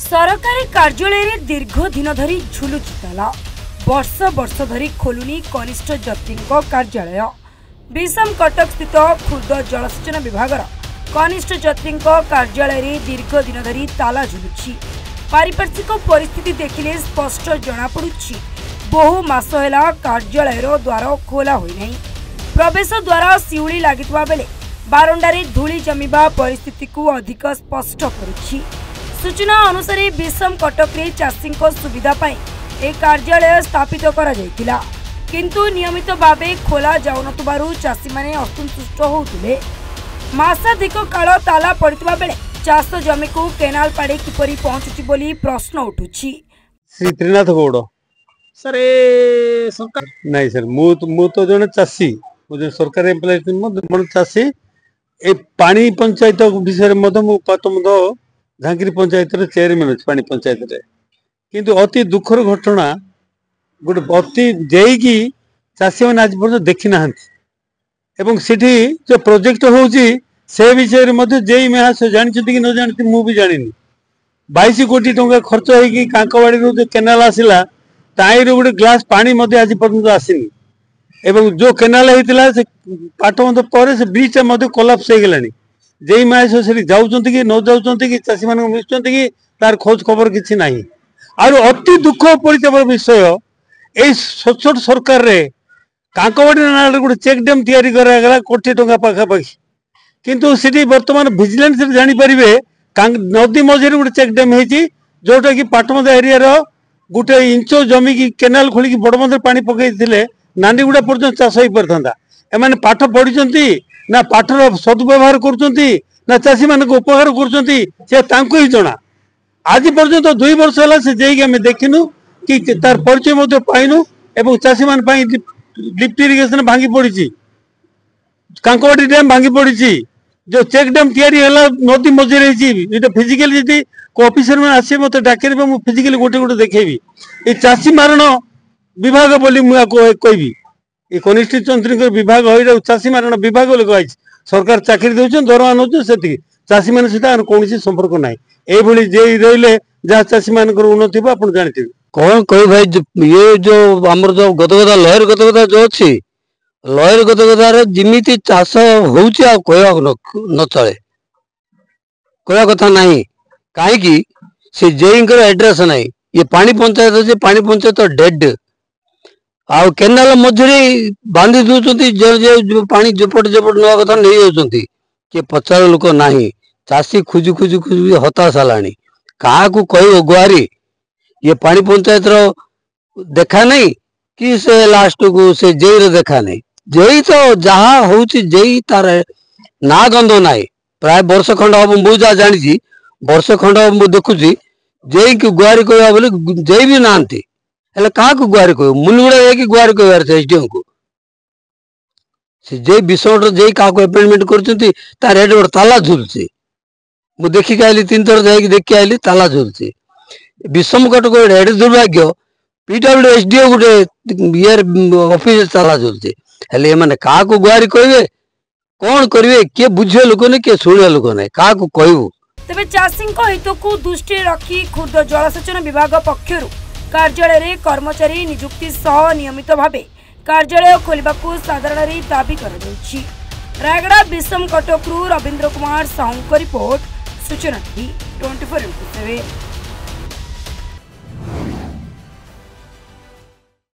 सरकारी कार्यालय दीर्घ दिन धरी झुलुची ताला वर्ष वर्ष धरी खोलुनी कनिष्ठ जति कार्यालय। विषम कटक स्थित खुर्द जलसेचन विभाग कनिष्ठ जति कार्यालय दीर्घ दिन धरी ताला झुलुची। पारिपार्श्विक परिस्थिति देखिले स्पष्ट जनापड़ुछि बहु मास है कार्यालय द्वार खोला होई। प्रवेश द्वार शिउली लागितबा बेले बारंडारे धूली जमीबा परिस्थिति को अधिक स्पष्ट करुछि। सूचना अनुसार विषम कटक रे चाषी सुविधा पाई ए कार्यालय स्थापित करा जायतिला, किंतु नियमित भावे खोला जाउनतबारु चाषी माने असंतुष्ट होउतिले। मासाधिक काल ताला पड़ितबा बेले चाष जमी को केनाल पाड़े किपरि पहुंचुछि बोली प्रश्न उठुछि। श्री त्रिनाथ गौड़ सर ए सरकार नहीं सर मु तो जने चाषी मुझे सरकारी एम्प्लॉय मन चाषी ए पानी पंचायत विषय मु झांकरी पंचायत रे चेयरमैन अछि पानी पंचायत रे, किंतु अति दुखर घटना गोटे अति जेईकी चाषी मैंने आज पर्यटन देखी ना एवं सिटी जो प्रोजेक्ट होउची से विषय रे जेई में जानते कि न जानते मु भी जानी 22 कोटी टंका खर्च होगी कांकवाड़ी रो जो केनाल आसिला ताई रो गोटे ग्लास पानी आज पर्यटन आसीनी एवं जो केनाल होता से पाठ पर से ब्रिज कोलाप्स हो गलानी। जेई मास से जाऊँच कि न जाऊँच कि चाषी मान मिशुंट कि तार खोज खबर किसी ना। अति दुख परिताप विषय ये सचोट सरकार रे कांकवाड़ी ना गोटे चेक डैम तैयारी करागला कोटी टंका पाखापाखि, किंतु सिटी वर्तमान विजिलेंस जानीपर नदी मझे गोटे चेक डैम होती जोटा कि पाटमदा एरिया गोटे इंच जमी की केनाल खोलिकी बड़मंदर पानी पकई नानीगुड़ा पर्यटन चाष हो पारता। एमाने पाठ पढ़ी ना पाठर सदुव्यवहार कर चाषी मान उपहार कर जना। आज पर्यंत 2 वर्ष है से जेकी आम देखिनु कि तार परिचय पाइनु एवं चाषी मान लिफ्ट इरिगेशन भांगी पड़ी, कांकवाड़ी डैम भांगी पड़ी, जो चेक डैम तैयारी है नदी मझे रही फिजिकली जी ऑफिसर मैंने आसे मत डाक फिजिकली गोटे गोटे देखेबी ये चाषी मारण विभाग बोली कहबी ये कनिष्ठ विभाग हो चाषी मारण विभाग कही सरकार चाकरी दौरान दरमा नौ से चाषी मान सहित कौन संपर्क ना ये रही जहाँ चाषी मान उन्नति आप जानते कौन कह भाई ये जो आमर जो गतगदा लहर गतगदा जो अच्छी लहर गतगदार जिमिति चाष हो न चले कह कथा ना कहीं से जेई एड्रेस ना ये पानी पंचायत अच्छे पानी पंचायत डेड आउ केनाल मझे बांधी दौरान पानी जपट जपट ना कथा नहीं जाती किए पचार लोक ना चाषी खुजी खुजी खुजी हताश है क्या कह गुहारी ये पानी पंचायत रो देखा नहीं कि से लास्ट को से जेई रो देखा नहीं जेई तो जहाँ हूँ जेई तार ना गंध ना प्राय वर्ष खंड हम बहुत जहाँ जानी वर्ष खंड हम देखुची जेई की गुहारी कह बोले जेई भी नहांती हेले क्या गुहारी कह मुलगुड़ा जाकि गुहारी कहबार एसडीएम को से जे विषय जे क्या अपॉइंटमेंट कर हेड गोटे ताला झुलुचे मु देखिक आईली 3 थर जाकि देखी आईली ताला झुलुचे विषम कटक गोटे हेड दुर्भाग्य पीडब्ल्यू एसडीओ गोटे ये ऑफिस ताला झुलुचे हेले एमाने क्या गुहारी कहे कौन करेंगे किए बुझे लोक नहीं किए शुणे लोक नहीं क्या कहू। तेबे चाषी हित को दृष्टि रखी खुर्द जलसेचन विभाग पक्षरु कार्यालय कर्मचारी नियुक्ति सह नियमित भावे कार्यालय खोलने को साधारण दाबी कर रायगड़ा विषम कटक रवींद्र कुमार साहू रिपोर्ट सूचना 24x7।